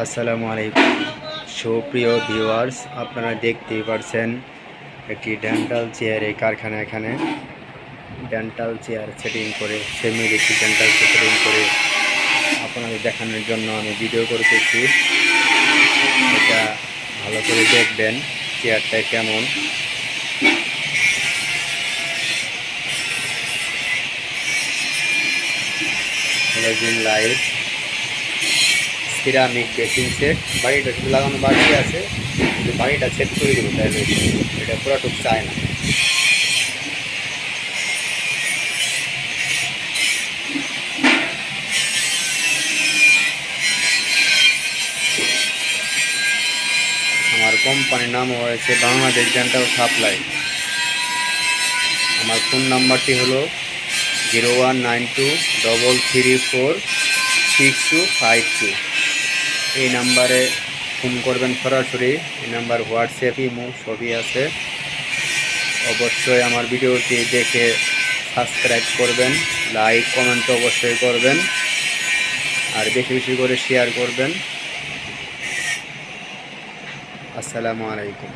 আসসালামু আলাইকুম সুপ্রিয় ভিউয়ার্স, আপনারা দেখতেই পারছেন একটি ডেন্টাল চেয়ারের কারখানা। এখানে ডেন্টাল চেয়ার সেটিং করে একটি ডেন্টাল সেটিং করে আপনাদের দেখানোর জন্য আমি ভিডিও করতেছি। এটা ভালো করে দেখবেন চেয়ারটা কেমন। Halogen light, ceramic basin set. বাড়িটা শুধু লাগানো বাকি আছে, কিন্তু বাড়িটা সেট করে দেবো, তাহলে এটা পুরাটুক চায় না। আমার কোম্পানির নাম হয়েছে বাংলাদেশ ডেন্টাল সাপ্লাই। আমার ফোন নাম্বারটি হলো 0192334652। এই নাম্বারে ফোন করবেন সরাসরি। এই নাম্বার হোয়াটসঅ্যাপ, ইমো সবই আছে। অবশ্যই আমার ভিডিওটি দেখে সাবস্ক্রাইব করবেন, লাইক কমেন্ট অবশ্যই করবেন, আর বেশি বেশি করে শেয়ার করবেন। আসসালামু আলাইকুম।